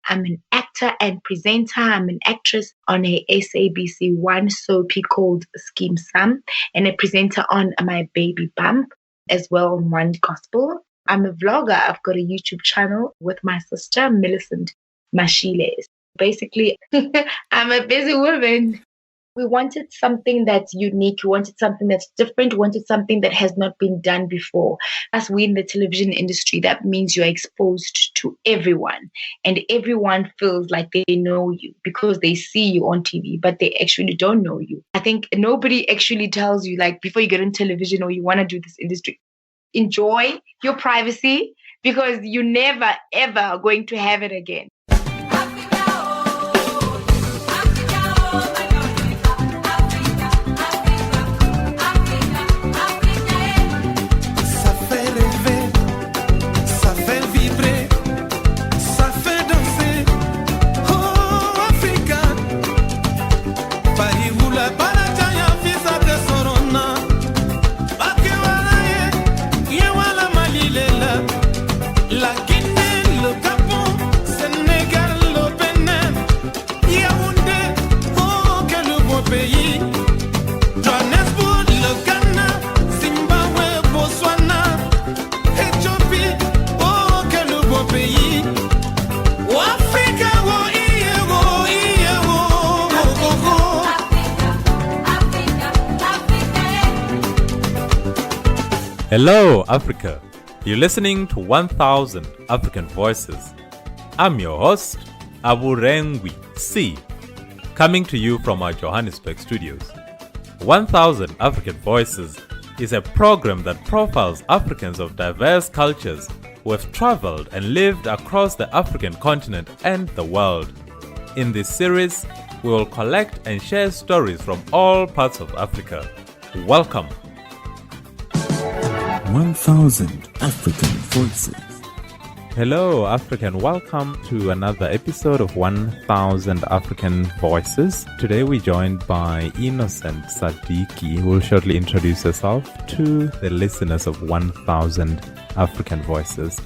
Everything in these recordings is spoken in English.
I'm an actor and presenter. I'm an actress on a SABC1 soapie called Skeem Saam, and a presenter on My Baby Bump, as well on One Gospel. I'm a vlogger. I've got a YouTube channel with my sister, Millicent Magic. Basically, I'm a busy woman. We wanted something that's unique. We wanted something that's different. We wanted something that has not been done before. As we in the television industry, that means you're exposed to everyone. And everyone feels like they know you because they see you on TV, but they actually don't know you. I think nobody actually tells you, like, before you get on television or you want to do this industry, enjoy your privacy because you're never, ever going to have it again. Hello, Africa. You're listening to 1000 African Voices. I'm your host, Aburengwi C, coming to you from our Johannesburg studios. 1000 African Voices is a program that profiles Africans of diverse cultures who have traveled and lived across the African continent and the world. In this series, we will collect and share stories from all parts of Africa. Welcome. 1000 African Voices. Hello, Africa, and welcome to another episode of 1000 African Voices. Today we're joined by Innocent Sadiki, who will shortly introduce herself to the listeners of 1000 African Voices.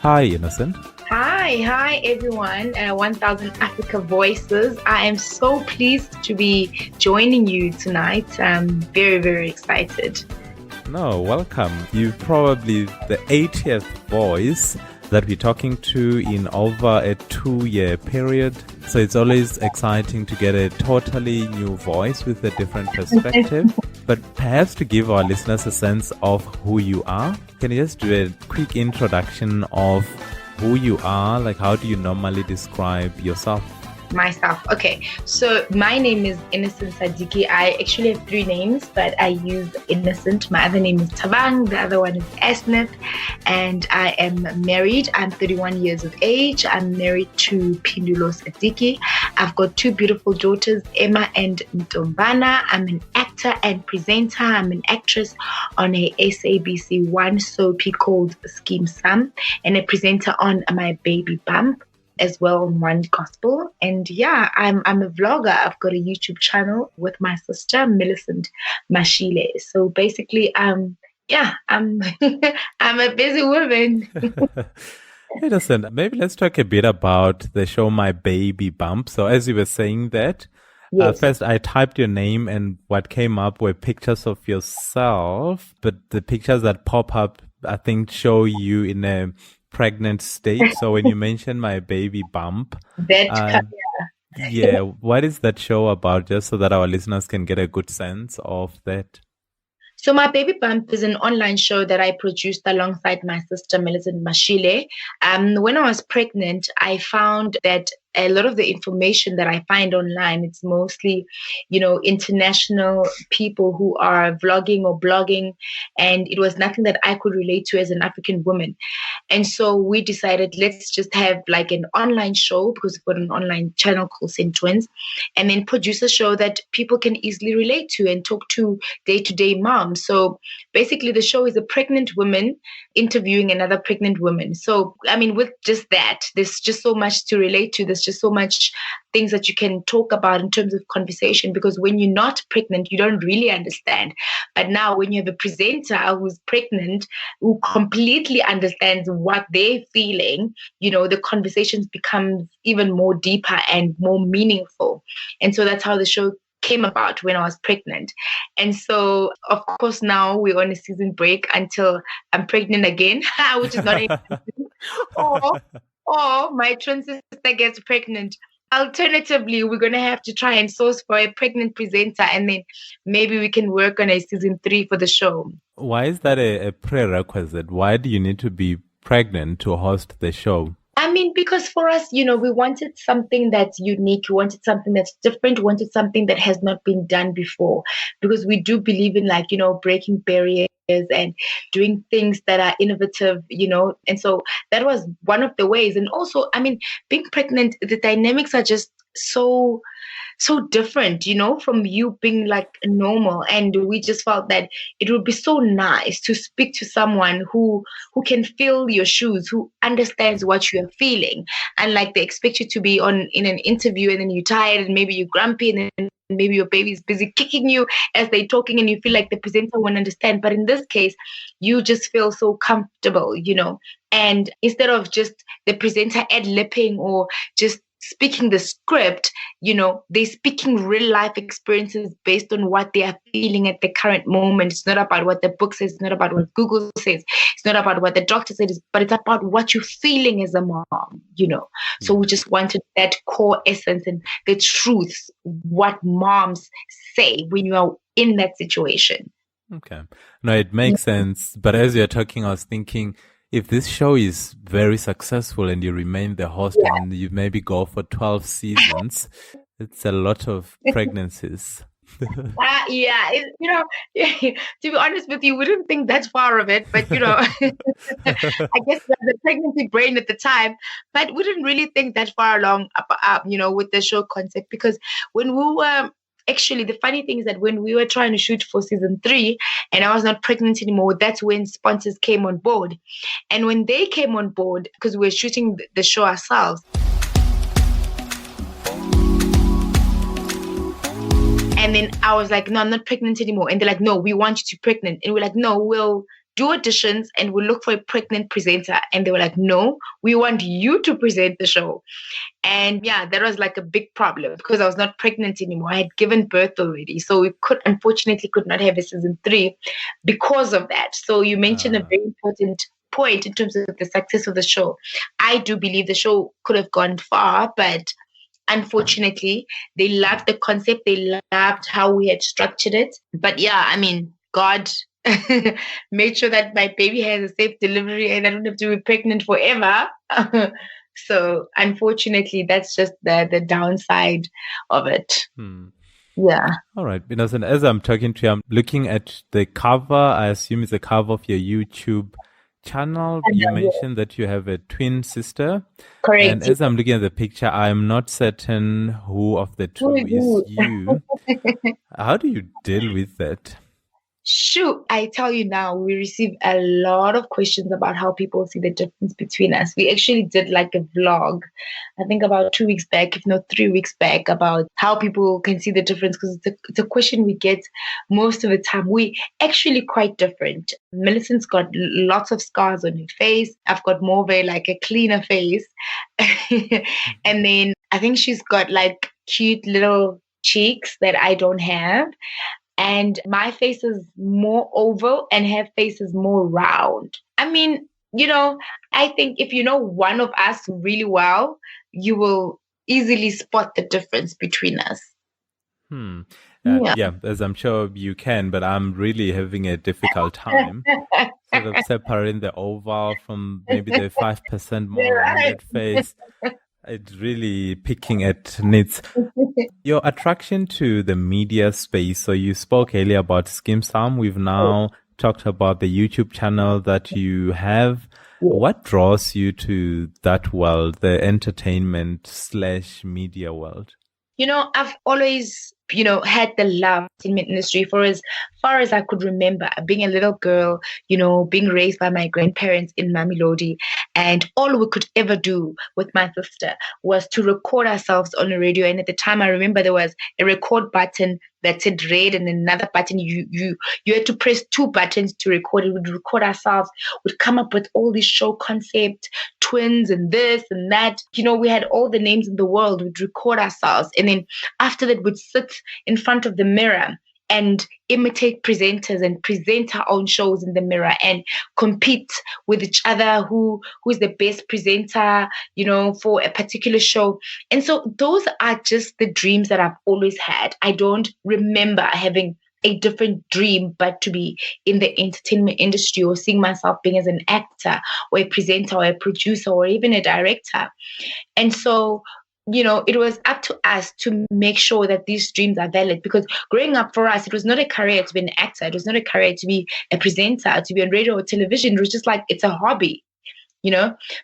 Hi, Innocent. Hi everyone, 1000 Africa Voices. I am so pleased to be joining you tonight. I'm very, very excited. No, welcome. You're probably the 80th voice that we're talking to in over a 2-year period. So it's always exciting to get a totally new voice with a different perspective. But perhaps to give our listeners a sense of who you are, can you just do a quick introduction of who you are? Like, how do you normally describe yourself? Myself. Okay, so my name is Innocent Sadiki. I actually have 3 names, but I use Innocent. My other name is Tabang, the other one is Esneth, and I am married. I'm 31 years of age. I'm married to Pindulo Sadiki. I've got 2 beautiful daughters, Emma and Ntombana. I'm an actor and presenter. I'm an actress on a SABC1 soapie called Skeem Saam, and a presenter on My Baby Bump, as well on One Gospel. And yeah, I'm a vlogger. I've got a YouTube channel with my sister, Millicent Magic. So basically, I'm I'm a busy woman. Hey, listen, maybe let's talk a bit about the show My Baby Bump. So as you were saying that, yes. First I typed your name and what came up were pictures of yourself, but the pictures that pop up, I think, show you in a pregnant state. So when you mention My Baby Bump, what is that show about, just so that our listeners can get a good sense of that? So My Baby Bump is an online show that I produced alongside my sister, Millicent Magic. When I was pregnant, I found that a lot of the information that I find online, it's mostly, international people who are vlogging or blogging, and it was nothing that I could relate to as an African woman. And so we decided, let's just have like an online show, because we've got an online channel called St. Twins, and then produce a show that people can easily relate to and talk to day-to-day moms. So basically the show is a pregnant woman interviewing another pregnant woman. So, I mean, with just that, there's just so much to relate to. There's just so much things that you can talk about in terms of conversation, because when you're not pregnant, you don't really understand. But now when you have a presenter who's pregnant, who completely understands what they're feeling, the conversations becomes even more deeper and more meaningful. And so that's how the show came about when I was pregnant. And so, of course, now we're on a season break until I'm pregnant again, which is not or my twin sister gets pregnant. Alternatively, we're going to have to try and source for a pregnant presenter, and then maybe we can work on a season 3 for the show. Why is that a prerequisite? Why do you need to be pregnant to host the show? I mean, because for us, we wanted something that's unique. We wanted something that's different. We wanted something that has not been done before, because we do believe in breaking barriers and doing things that are innovative, and so that was one of the ways. And also, I mean, being pregnant, the dynamics are just so different, from you being like normal. And we just felt that it would be so nice to speak to someone who can fill your shoes, who understands what you're feeling. And like, they expect you to be in an interview, and then you're tired, and maybe you're grumpy, and then maybe your baby's busy kicking you as they're talking, and you feel like the presenter won't understand. But in this case, you just feel so comfortable, and instead of just the presenter ad-lipping or just speaking the script, they're speaking real life experiences based on what they are feeling at the current moment. It's not about what the book says, it's not about what Google says, it's not about what the doctor says, but it's about what you're feeling as a mom, So we just wanted that core essence and the truths, what moms say when you are in that situation. Okay. No, it makes sense. But as you're talking, I was thinking, if this show is very successful and you remain the host and you maybe go for 12 seasons, it's a lot of pregnancies. Yeah, to be honest with you, we didn't think that far of it, but I guess the pregnancy brain at the time, but we didn't really think that far along, with the show concept, because when we were actually, the funny thing is that when we were trying to shoot for season 3 and I was not pregnant anymore, that's when sponsors came on board. And when they came on board, because we were shooting the show ourselves, and then I was like, no, I'm not pregnant anymore. And they're like, no, we want you to be pregnant. And we're like, no, we'll do auditions and we'll look for a pregnant presenter. And they were like, no, we want you to present the show. And yeah, that was like a big problem because I was not pregnant anymore. I had given birth already. So we unfortunately could not have a season 3 because of that. So you mentioned a very important point in terms of the success of the show. I do believe the show could have gone far, but unfortunately, they loved the concept. They loved how we had structured it. But yeah, I mean, God made sure that my baby has a safe delivery and I don't have to be pregnant forever. So unfortunately, that's just the downside of it. Yeah. All right. And as I'm talking to you, I'm looking at the cover. I assume it's a cover of your YouTube channel. You mentioned that you have a twin sister. Correct. And as I'm looking at the picture, I'm not certain who of the two is you. How do you deal with that? Shoot, I tell you now, we receive a lot of questions about how people see the difference between us. We actually did like a vlog, I think about 2 weeks back, if not 3 weeks back, about how people can see the difference, because it's a question we get most of the time. We actually quite different. Millicent's got lots of scars on her face. I've got more of a cleaner face. And then I think she's got like cute little cheeks that I don't have. And my face is more oval and her face is more round. I mean, I think if you know one of us really well, you will easily spot the difference between us. Yeah, as I'm sure you can, but I'm really having a difficult time sort of separating the oval from maybe the 5% more rounded face. It's really picking at nits. Your attraction to the media space. So you spoke earlier about Skeem. We've now talked about the YouTube channel that you have. What draws you to that world, the entertainment / media world? I've always had the love in the industry for as far as I could remember, being a little girl, being raised by my grandparents in Mamelodi. And all we could ever do with my sister was to record ourselves on the radio. And at the time, I remember there was a record button that said red and another button. You had to press two buttons to record it. We'd record ourselves. We'd come up with all these show concept, twins and this and that. We had all the names in the world. We'd record ourselves. And then after that, we'd sit in front of the mirror and imitate presenters and present our own shows in the mirror and compete with each other who's the best presenter, for a particular show. And so those are just the dreams that I've always had. I don't remember having a different dream but to be in the entertainment industry or seeing myself being as an actor or a presenter or a producer or even a director. And so it was up to us to make sure that these dreams are valid, because growing up for us, it was not a career to be an actor. It was not a career to be a presenter, to be on radio or television. It was just like, it's a hobby,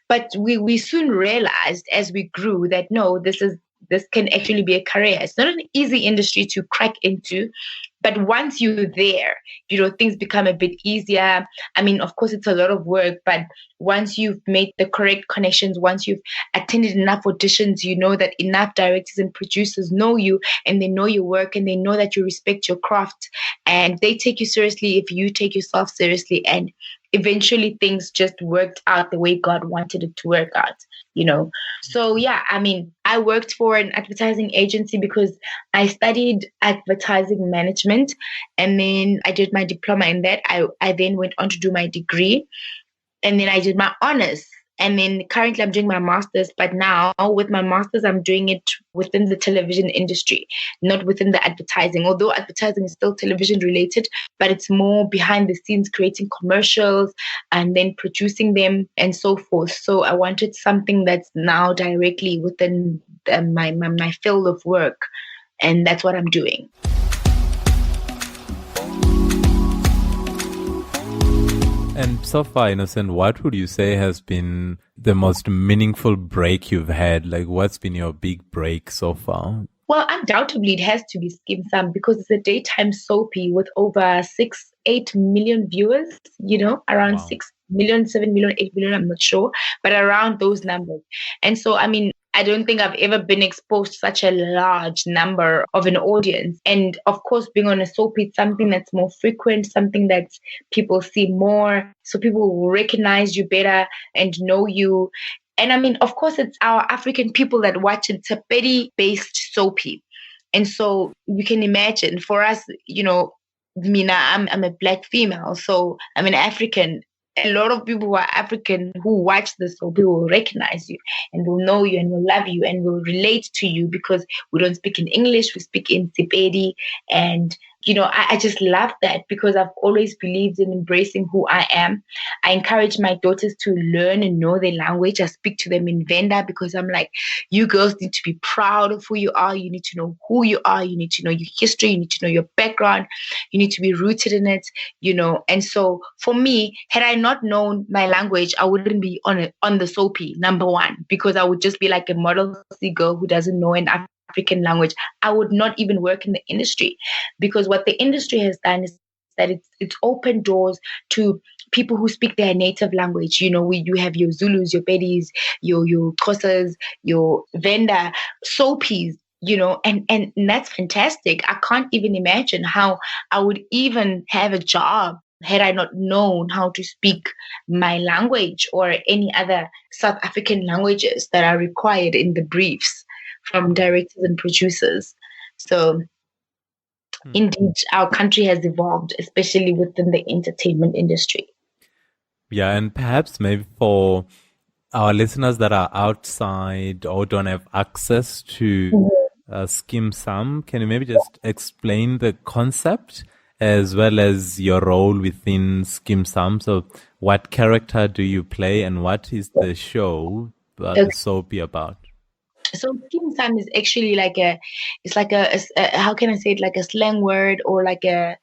But we soon realized as we grew that no, this can actually be a career. It's not an easy industry to crack into, but once you're there, things become a bit easier. I mean, of course, it's a lot of work, but once you've made the correct connections, once you've attended enough auditions, you know that enough directors and producers know you and they know your work and they know that you respect your craft and they take you seriously if you take yourself seriously. And eventually things just worked out the way God wanted it to work out, So yeah, I mean, I worked for an advertising agency because I studied advertising management and then I did my diploma in that. I then went on to do my degree and then I did my honors. And then currently I'm doing my master's, but now with my master's, I'm doing it within the television industry, not within the advertising, although advertising is still television related, but it's more behind the scenes, creating commercials and then producing them and so forth. So I wanted something that's now directly within my field of work. And that's what I'm doing. And so far, Innocent, what would you say has been the most meaningful break you've had? Like, what's been your big break so far? Well, undoubtedly, it has to be Skeem because it's a daytime soapie with over 8 million viewers, around Wow. 6 million, 7 million, 8 million, I'm not sure, but around those numbers. And so, I mean, I don't think I've ever been exposed to such a large number of an audience. And of course, being on a soapie, it's something that's more frequent, something that people see more. So people will recognize you better and know you. And I mean, of course, it's our African people that watch it. It's a petty-based soapie. And so you can imagine for us, Mina, I'm a Black female. So I'm an African. A lot of people who are African who watch this soapie will recognize you and will know you and will love you and will relate to you because we don't speak in English, we speak in Sepedi. And I just love that because I've always believed in embracing who I am. I encourage my daughters to learn and know their language. I speak to them in Venda because I'm like, you girls need to be proud of who you are. You need to know who you are. You need to know your history. You need to know your background. You need to be rooted in it, And so for me, had I not known my language, I wouldn't be on the soapie, number one, because I would just be like a model girl who doesn't know an African language. I would not even work in the industry because what the industry has done is that it's opened doors to people who speak their native language. You have your Zulus, your Bedis, your Xhosas, your Venda, soapies, and that's fantastic. I can't even imagine how I would even have a job had I not known how to speak my language or any other South African languages that are required in the briefs from directors and producers. So indeed, our country has evolved, especially within the entertainment industry. Yeah, and perhaps maybe for our listeners that are outside or don't have access to Skeem Saam, can you maybe just explain the concept as well as your role within Skeem Saam? So what character do you play and what is the show, the soapie about? So Skeem Saam is actually how can I say it, like a slang word or like a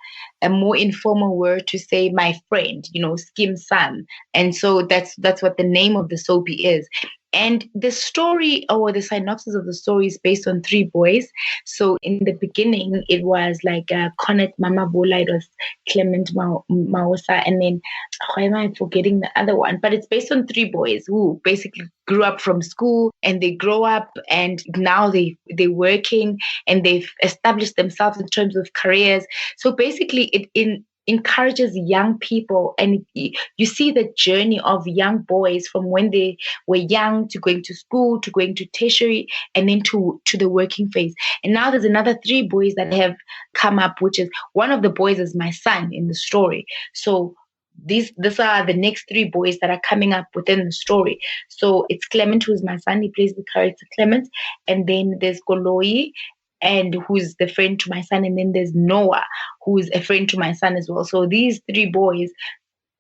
more informal word to say my friend, Skeem Saam. And so that's what the name of the soapie is. And the story, or the synopsis of the story, is based on three boys. So in the beginning, it was like Connect Mama Bola, it was Clement Maosa, and then why am I forgetting the other one? But it's based on three boys who basically grew up from school, and they grow up and now they're working and they've established themselves in terms of careers. So basically it encourages young people, and you see the journey of young boys from when they were young to going to school, to going to tertiary, and then to the working phase. And now there's another three boys that have come up, which is one of the boys is my son in the story. So these are the next three boys that are coming up within the story. So it's Clement, who's my son. He plays the character Clement. And then there's Goloi, and who's the friend to my son. And then there's Noah, who's a friend to my son as well. So these three boys,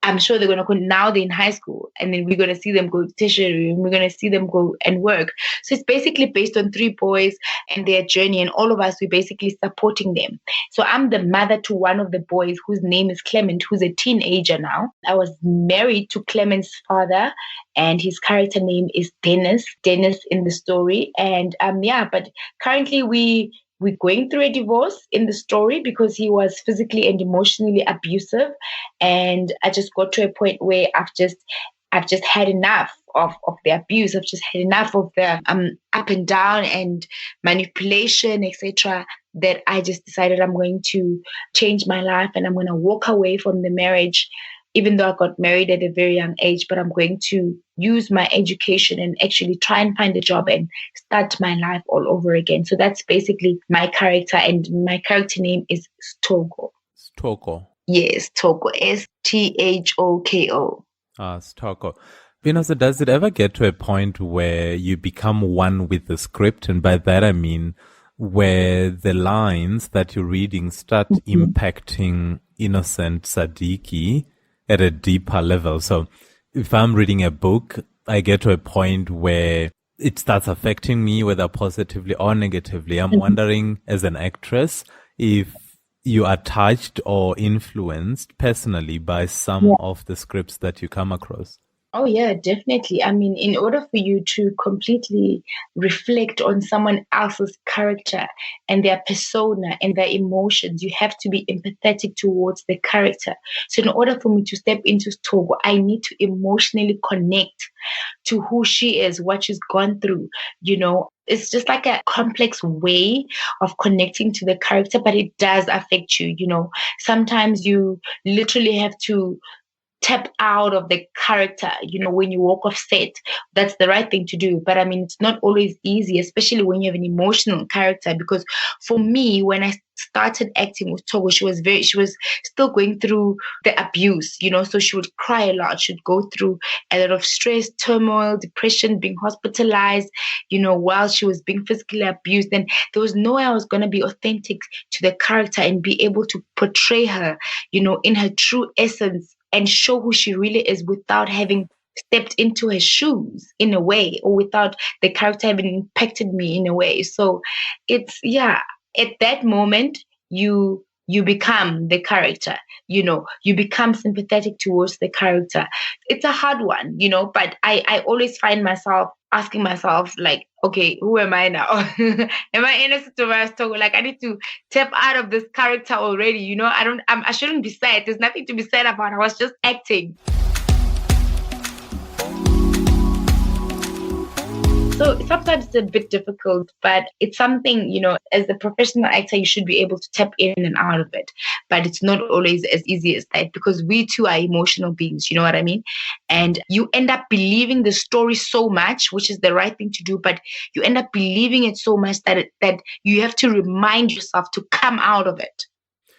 I'm sure they're going to now they're in high school, and then we're going to see them go to tertiary, and we're going to see them go and work. So it's basically based on three boys and their journey, and all of us, we're basically supporting them. So I'm the mother to one of the boys whose name is Clement, who's a teenager now. I was married to Clement's father, and his character name is Dennis in the story. And but currently we're going through a divorce in the story because he was physically and emotionally abusive. And I just got to a point where I've just had enough of the abuse. I've just had enough of the up and down and manipulation, etc., that I just decided I'm going to change my life and I'm going to walk away from the marriage, even though I got married at a very young age. But I'm going to use my education and actually try and find a job and start my life all over again. So that's basically my character, and my character name is Sthoko. Sthoko. Yes, Sthoko. Sthoko. Sthoko. So does it ever get to a point where you become one with the script? And by that I mean where the lines that you're reading start impacting innocent Sadiki at a deeper level. So if I'm reading a book, I get to a point where it starts affecting me, whether positively or negatively. I'm wondering, as an actress, if you are touched or influenced personally by some of the scripts that you come across. Oh, yeah, definitely. I mean, in order for you to completely reflect on someone else's character and their persona and their emotions, you have to be empathetic towards the character. So in order for me to step into Sthoko, I need to emotionally connect to who she is, what she's gone through. It's just like a complex way of connecting to the character, but it does affect you. Sometimes you literally have to tap out of the character, when you walk off set. That's the right thing to do. But I mean, it's not always easy, especially when you have an emotional character. Because for me, when I started acting with Togo, she was still going through the abuse, so she would cry a lot. She'd go through a lot of stress, turmoil, depression, being hospitalized, while she was being physically abused. And there was no way I was going to be authentic to the character and be able to portray her, in her true essence, and show who she really is without having stepped into her shoes in a way, or without the character having impacted me in a way. So it's, at that moment, you become the character, you become sympathetic towards the character. It's a hard one, but I always find myself asking myself, like, okay, who am I now? Am I innocent to my story? Like, I need to tap out of this character already, I shouldn't be sad. There's nothing to be sad about. I was just acting. So sometimes it's a bit difficult, but it's something, as a professional actor, you should be able to tap in and out of it. But it's not always as easy as that, because we too are emotional beings, you know what I mean? And you end up believing the story so much, which is the right thing to do, but you end up believing it so much that you have to remind yourself to come out of it.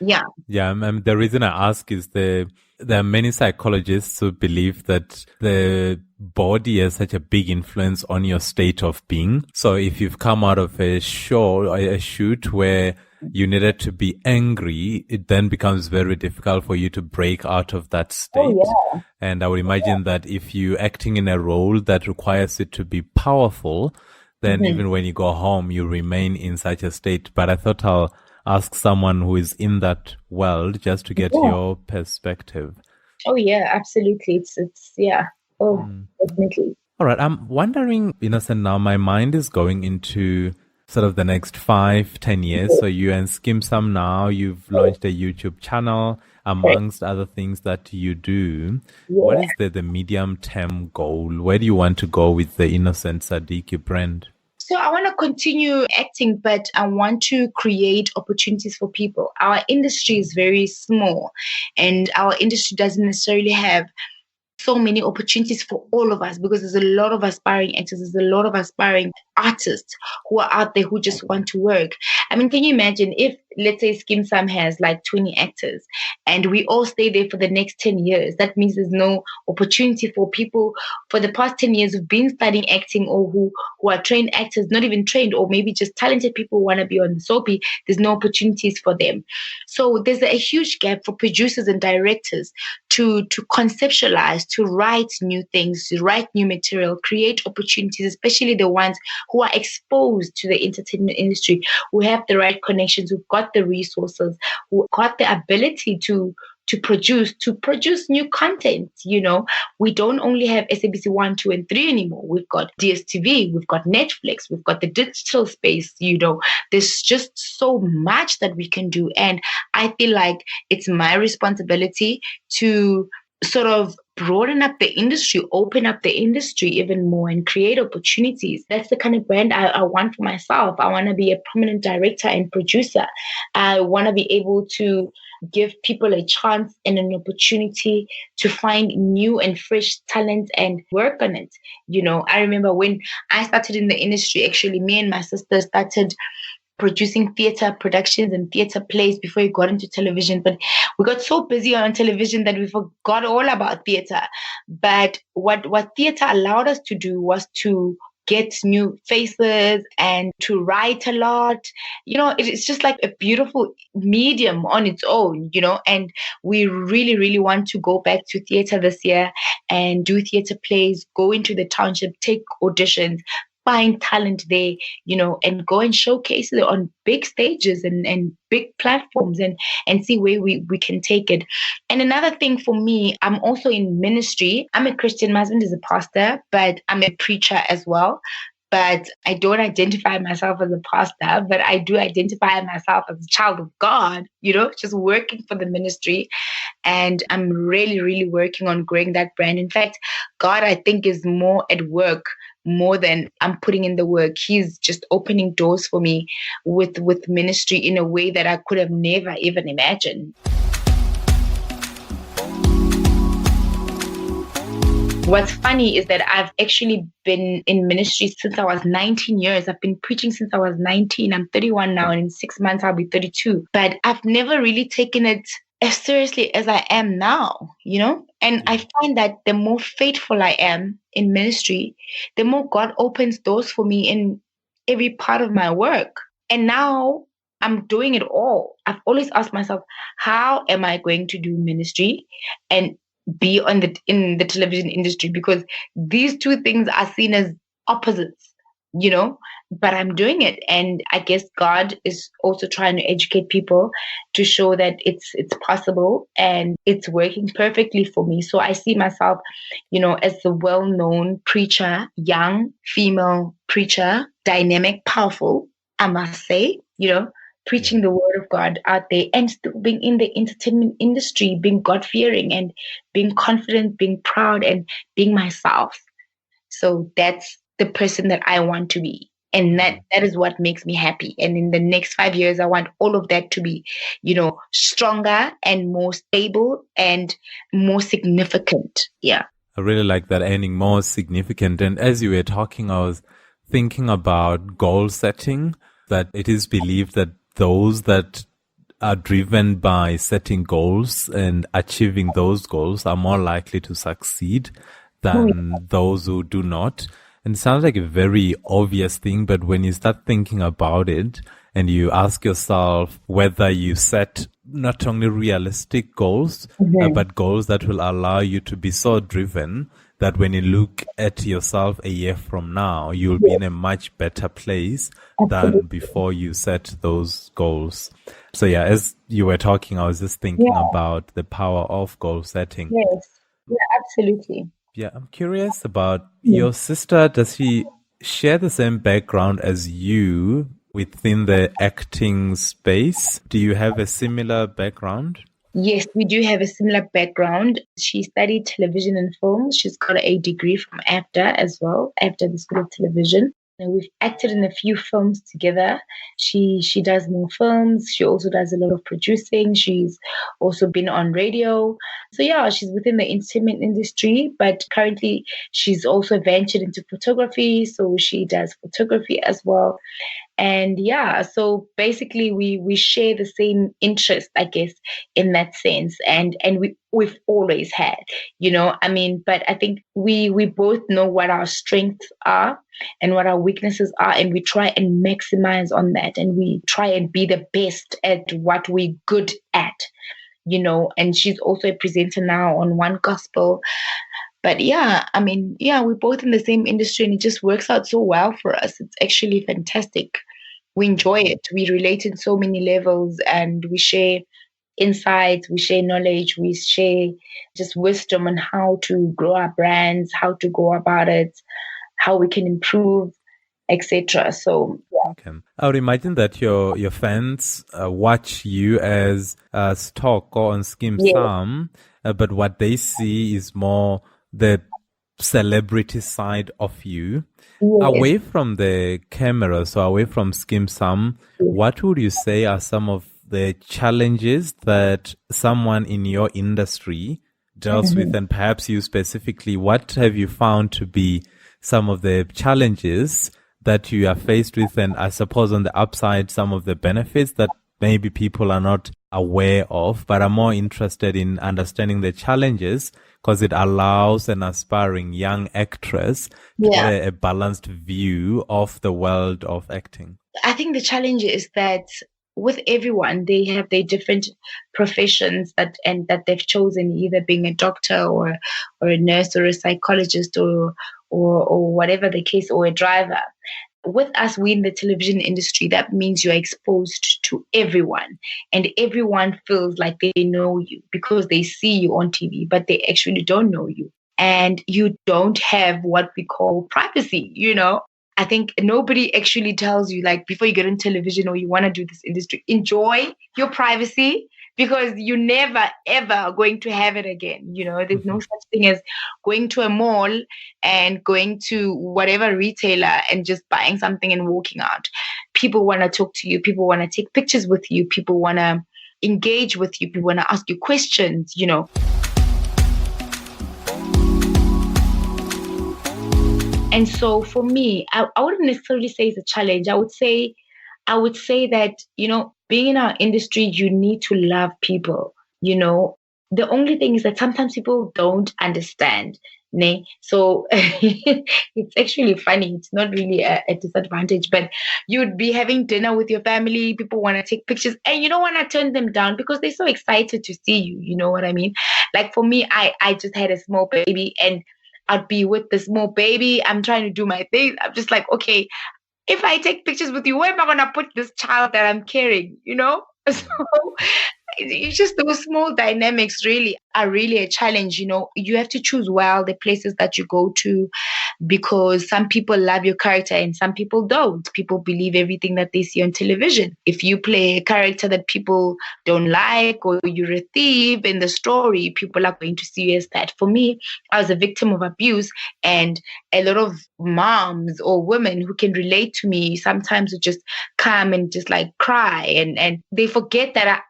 Yeah. Yeah. The reason I ask is there are many psychologists who believe that the body has such a big influence on your state of being. So if you've come out of a show or a shoot where you needed to be angry, it then becomes very difficult for you to break out of that state. Oh, yeah. And I would imagine that if you're acting in a role that requires it to be powerful, then even when you go home, you remain in such a state. But I thought I'll ask someone who is in that world just to get your perspective. Oh, yeah, absolutely. It's yeah. Oh, definitely. All right. I'm wondering, Innocent, now my mind is going into sort of the next 5, 10 years. So you and Skeem now, you've launched a YouTube channel, amongst other things that you do. What Yeah. is the medium term goal? Where do you want to go with the Innocent Sadiki brand? So I want to continue acting, but I want to create opportunities for people. Our industry is very small, and our industry doesn't necessarily have so many opportunities for all of us, because there's a lot of aspiring actors, there's a lot of aspiring artists who are out there who just want to work. I mean, can you imagine if, let's say, Skeem has like 20 actors and we all stay there for the next 10 years? That means there's no opportunity for people for the past 10 years who've been studying acting, or who are trained actors, not even trained, or maybe just talented people who want to be on the soapie. There's no opportunities for them. So there's a huge gap for producers and directors to conceptualize, to write new things, to write new material, create opportunities, especially the ones who are exposed to the entertainment industry, who have the right connections, who've got the resources, who got the ability to produce new content. We don't only have SABC 1, 2, and 3 anymore. We've got DSTV, we've got Netflix, we've got the digital space. There's just so much that we can do, and I feel like it's my responsibility to sort of broaden up the industry, open up the industry even more, and create opportunities. That's the kind of brand I want for myself. I want to be a prominent director and producer. I want to be able to give people a chance and an opportunity to find new and fresh talent and work on it. I remember when I started in the industry, actually, me and my sister started producing theater productions and theater plays before we got into television. But we got so busy on television that we forgot all about theater. But what theater allowed us to do was to get new faces and to write a lot. It's just like a beautiful medium on its own, and we really, really want to go back to theater this year and do theater plays, go into the township, take auditions, find talent there, and go and showcase it on big stages and big platforms, and see where we can take it. And another thing for me, I'm also in ministry. I'm a Christian. My husband is a pastor, but I'm a preacher as well. But I don't identify myself as a pastor, but I do identify myself as a child of God, just working for the ministry. And I'm really, really working on growing that brand. In fact, God, I think, is more at work more than I'm putting in the work. He's just opening doors for me with ministry in a way that I could have never even imagined. What's funny is that I've actually been in ministry since I was 19 years. I've been preaching since I was 19. I'm 31 now, and in 6 months I'll be 32. But I've never really taken it as seriously as I am now, And I find that the more faithful I am in ministry, the more God opens doors for me in every part of my work. And now I'm doing it all. I've always asked myself, how am I going to do ministry and be in the television industry? Because these two things are seen as opposites, but I'm doing it. And I guess God is also trying to educate people to show that it's possible, and it's working perfectly for me. So I see myself, as a well-known preacher, young female preacher, dynamic, powerful, I must say, preaching the word of God out there, and still being in the entertainment industry, being God-fearing and being confident, being proud, and being myself. So that's the person that I want to be. And that is what makes me happy. And in the next 5 years, I want all of that to be, stronger and more stable and more significant. Yeah. I really like that, ending more significant. And as you were talking, I was thinking about goal setting, that it is believed that those that are driven by setting goals and achieving those goals are more likely to succeed than those who do not. And it sounds like a very obvious thing, but when you start thinking about it and you ask yourself whether you set not only realistic goals, but goals that will allow you to be so driven that when you look at yourself a year from now, you'll be in a much better place than before you set those goals. So yeah, as you were talking, I was just thinking about the power of goal setting. Yes, yeah, absolutely. Yeah, I'm curious about Yeah. your sister. Does she share the same background as you within the acting space? Do you have a similar background? Yes, we do have a similar background. She studied television and film. She's got a degree from AFDA as well, AFDA, the School of Television. And we've acted in a few films together. She does more films. She also does a lot of producing. She's also been on radio. So yeah, she's within the entertainment industry, but currently she's also ventured into photography. So she does photography as well. And yeah, so basically we share the same interest, I guess, in that sense. And we've always had, I mean, but I think we both know what our strengths are and what our weaknesses are, and we try and maximize on that, and we try and be the best at what we're good at. And she's also a presenter now on One Gospel. But yeah, I mean, yeah, we're both in the same industry and it just works out so well for us. It's actually fantastic. We enjoy it. We relate in so many levels and we share insights, we share knowledge, we share just wisdom on how to grow our brands, how to go about it, how we can improve, etc. So Okay. I would imagine that your fans watch you as Sthoko on Skeem yeah, Saam, but what they see is more the celebrity side of you. yes, Away from the camera, so away from Skeem Saam, yes. what would you say are some of the challenges that someone in your industry deals with, Mhm. and perhaps you specifically, what have you found to be some of the challenges that you are faced with, and I suppose on the upside, some of the benefits that maybe people are not aware of, but are more interested in understanding the challenges because it allows an aspiring young actress to get Yeah. a balanced view of the world of acting. I think the challenge is that with everyone, they have their different professions that they've chosen, either being a doctor or a nurse or a psychologist or whatever the case, or a driver. With us, we in the television industry, that means you're exposed to everyone, and everyone feels like they know you because they see you on TV, but they actually don't know you. And you don't have what we call privacy. I think nobody actually tells you, like, before you get on television or you want to do this industry, enjoy your privacy because you're never ever going to have it again. There's no such thing as going to a mall and going to whatever retailer and just buying something and walking out. People want to talk to you, people want to take pictures with you, people want to engage with you, people want to ask you questions. And so for me, I wouldn't necessarily say it's a challenge. I would say that, being in our industry, you need to love people. The only thing is that sometimes people don't understand. Ne? So it's actually funny. It's not really a disadvantage, but you'd be having dinner with your family. People want to take pictures and you don't want to turn them down because they're so excited to see you. You know what I mean? Like for me, I just had a small baby and I'd be with the small baby. I'm trying to do my thing. I'm just like, okay, if I take pictures with you, where am I gonna put this child that I'm carrying? So it's just those small dynamics really are really a challenge. You have to choose well the places that you go to because some people love your character and some people don't. People believe everything that they see on television. If you play a character that people don't like or you're a thief in the story, people are going to see you as that. For me, I was a victim of abuse, and a lot of moms or women who can relate to me sometimes would just come and just like cry and they forget that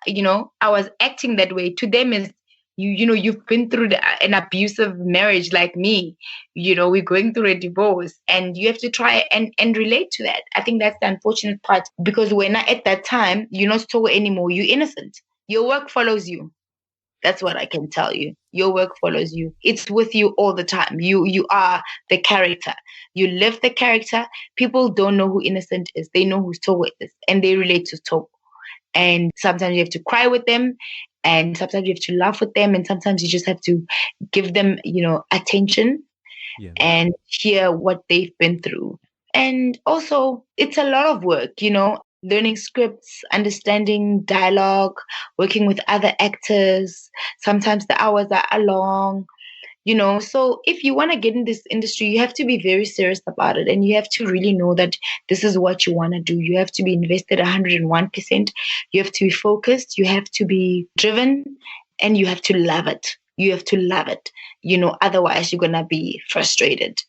I was acting that way. To them is you've been through an abusive marriage like me. We're going through a divorce and you have to try and relate to that. I think that's the unfortunate part because when at that time you're not so anymore, you're innocent. Your work follows you. That's what I can tell you. Your work follows you. It's with you all the time. You are the character. You live the character. People don't know who innocent is. They know who Sthoko is and they relate to Sthoko. And sometimes you have to cry with them and sometimes you have to laugh with them and sometimes you just have to give them, attention Yeah. and hear what they've been through. And also, it's a lot of work, learning scripts, understanding dialogue, working with other actors. Sometimes the hours are long. So if you want to get in this industry, you have to be very serious about it, and you have to really know that this is what you want to do. You have to be invested 101%. You have to be focused, you have to be driven, and you have to love it. You have to love it. Otherwise you're going to be frustrated.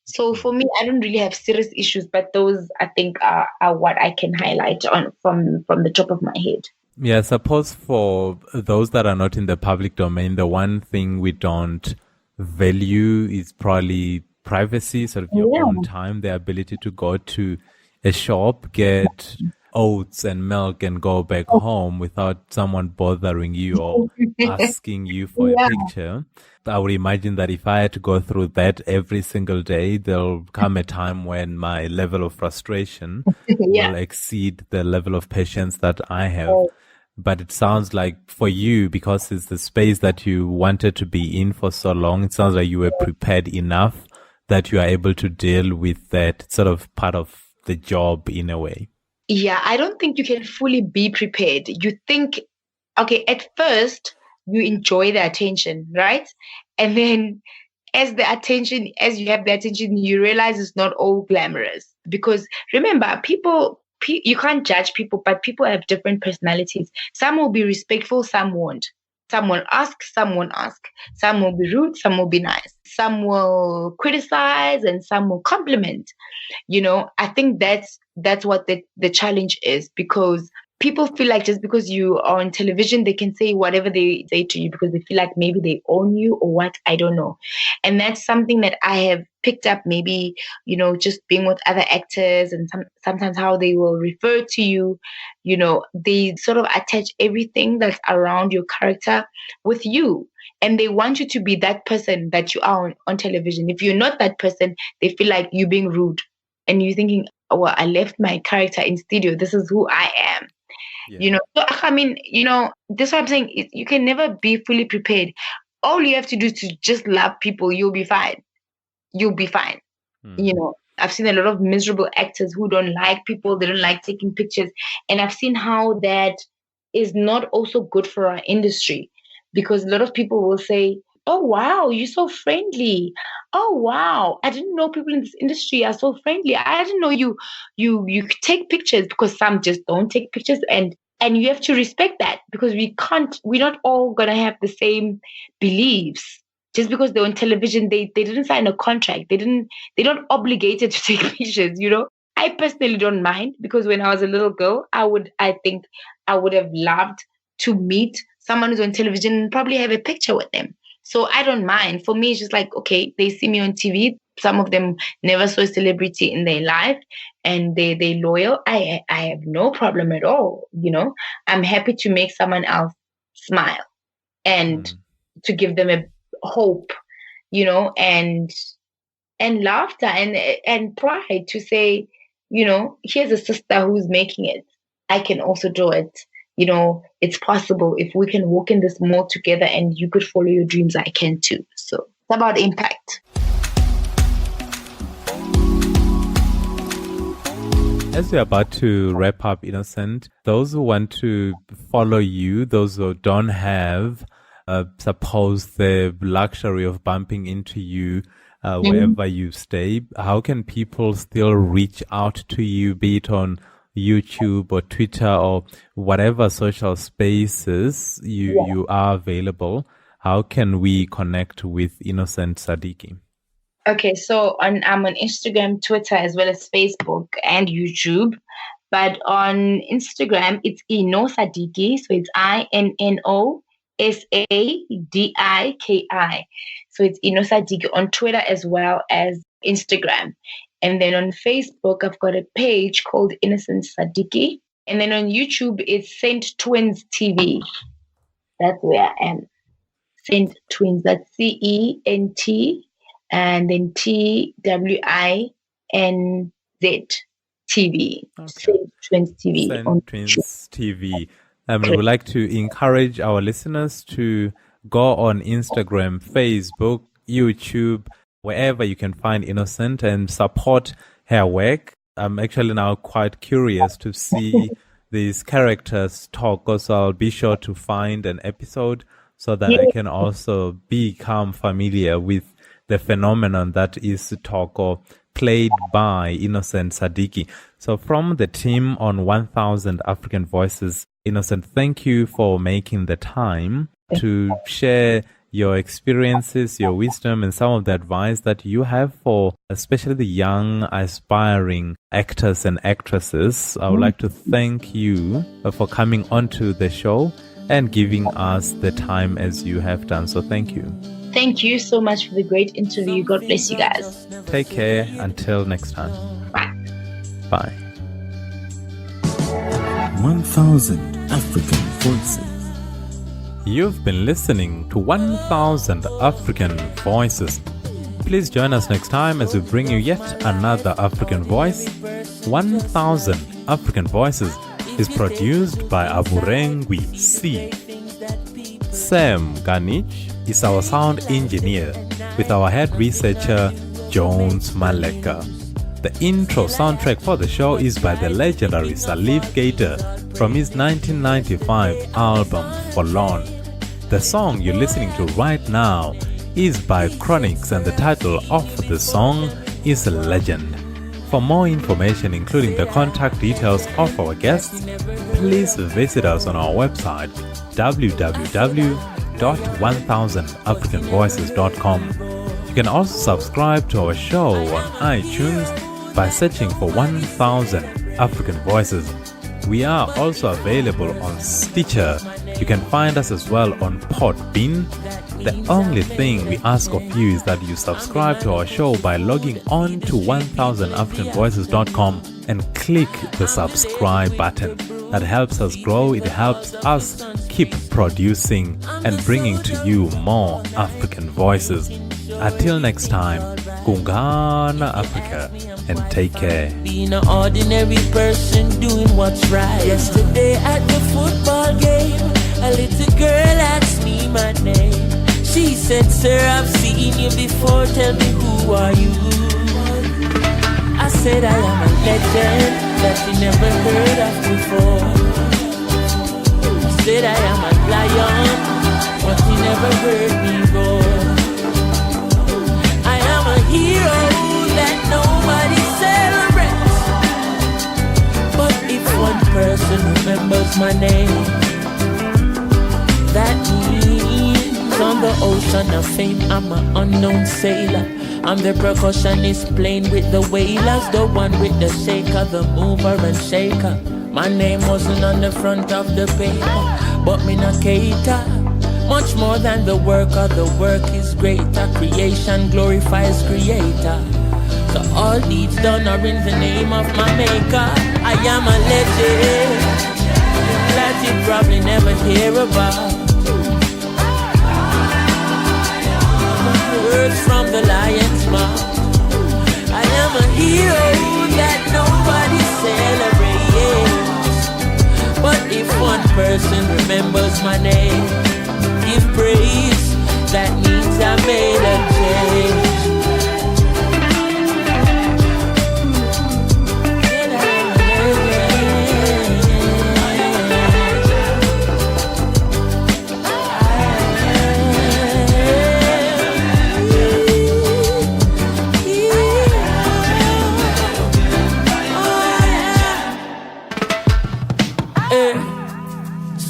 So for me, I don't really have serious issues, but those I think are what I can highlight on from the top of my head. Yeah, I suppose for those that are not in the public domain, the one thing we don't value is probably privacy, sort of your own time, the ability to go to a shop, get oats and milk and go back home without someone bothering you or asking you for a picture. I would imagine that if I had to go through that every single day, there'll come a time when my level of frustration will exceed the level of patience that I have. But it sounds like for you, because it's the space that you wanted to be in for so long, it sounds like you were prepared enough that you are able to deal with that sort of part of the job in a way. Yeah, I don't think you can fully be prepared. You think, okay, at first you enjoy the attention, right? And then as you have the attention, you realize it's not all glamorous. Because remember, you can't judge people, but people have different personalities. Some will be respectful, some won't. Some will ask, some won't ask. Some will be rude, some will be nice. Some will criticize and some will compliment. I think that's what the challenge is, because people feel like just because you are on television, they can say whatever they say to you because they feel like maybe they own you or what, I don't know. And that's something that I have picked up, maybe, just being with other actors and sometimes how they will refer to you, they sort of attach everything that's around your character with you. And they want you to be that person that you are on television. If you're not that person, they feel like you're being rude. And you're thinking, oh, well, I left my character in studio. This is who I am. Yeah. So I mean, this is what I'm saying. You can never be fully prepared. All you have to do is to just love people. You'll be fine. You'll be fine. I've seen a lot of miserable actors who don't like people. They don't like taking pictures. And I've seen how that is not also good for our industry, because a lot of people will say, oh, wow, you're so friendly. Oh, wow, I didn't know people in this industry are so friendly. I didn't know you take pictures, because some just don't take pictures. And you have to respect that, because we're not all going to have the same beliefs. Just because they're on television, they didn't sign a contract. They're not obligated to take pictures, I personally don't mind, because when I was a little girl, I think I would have loved to meet someone who's on television and probably have a picture with them. So I don't mind. For me, it's just like, okay, they see me on TV. Some of them never saw a celebrity in their life and they're loyal. I have no problem at all. I'm happy to make someone else smile and to give them a hope, and laughter and pride to say, here's a sister who's making it. I can also do it. It's possible. If we can walk in this mall together and you could follow your dreams, I can too. So it's about impact. As we're about to wrap up, Innocent, those who want to follow you, those who don't have, suppose the luxury of bumping into you wherever you stay, how can people still reach out to you, be it on YouTube or Twitter or whatever social spaces you are available? How can we connect with Innocent Sadiki? Okay, so I'm on Instagram, Twitter, as well as Facebook and YouTube. But on Instagram, it's Ino Sadiki. So it's INNO SADIKI. So it's Ino Sadiki on Twitter as well as Instagram. And then on Facebook, I've got a page called Innocent Sadiki. And then on YouTube, it's Saint Twins TV. That's where I am. Saint Twins, that's CENT and then TWINZ TV. Okay. Saint Twins TV. Saint Twins TV. We would like to encourage our listeners to go on Instagram, Facebook, YouTube, wherever you can find Innocent and support her work. I'm actually now quite curious to see these characters talk, so I'll be sure to find an episode so that I can also become familiar with the phenomenon that is Sthoko, played by Innocent Sadiki. So from the team on 1000 African Voices, Innocent, thank you for making the time to share your experiences, your wisdom, and some of the advice that you have for especially the young, aspiring actors and actresses. I would like to thank you for coming onto the show and giving us the time as you have done. So thank you. Thank you so much for the great interview. God bless you guys. Take care. Until next time. Bye. Bye. 1000 African Voices. You've been listening to 1000 African Voices. Please join us next time as we bring you yet another African voice. 1000 African Voices is produced by Aburengwi C. Sam Ganich is our sound engineer, with our head researcher Jones Maleka. The intro soundtrack for the show is by the legendary Salif Gator from his 1995 album Forlorn. The song you're listening to right now is by Chronix, and the title of the song is Legend. For more information, including the contact details of our guests, please visit us on our website www.1000africanvoices.com. You can also subscribe to our show on iTunes by searching for 1000 African Voices. We are also available on Stitcher. You can find us as well on Podbean. The only thing we ask of you is that you subscribe to our show by logging on to 1000africanvoices.com and click the subscribe button. That helps us grow. It helps us keep producing and bringing to you more African voices. Until next time, Kungana Africa, and take care. Being an ordinary person doing what's right. Yesterday at the football game, a little girl asked me my name. She said, "Sir, I've seen you before, tell me who are you?" I said, "I am a legend that you never heard of before." I said, "I am a lion, but you never heard me roar. I am a hero that nobody celebrates. But if one person remembers my name, that means on the ocean of fame I'm an unknown sailor. I'm the percussionist playing with the whalers, the one with the shaker, the mover and shaker. My name wasn't on the front of the paper, but me not cater. Much more than the work is greater. Creation glorifies creator. So all deeds done are in the name of my maker. I am a legend that you probably never hear about. Words from the lion's mouth. I am a hero that nobody celebrates. But if one person remembers my name, give praise, that means I made a change.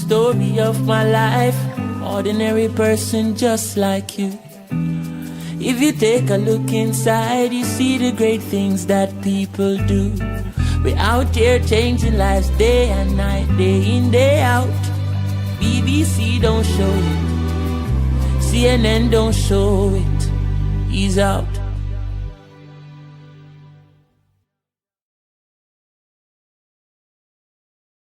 Story of my life, ordinary person just like you. If you take a look inside, you see the great things that people do. We're out here changing lives day and night, day in, day out. BBC don't show it, CNN don't show it. He's out.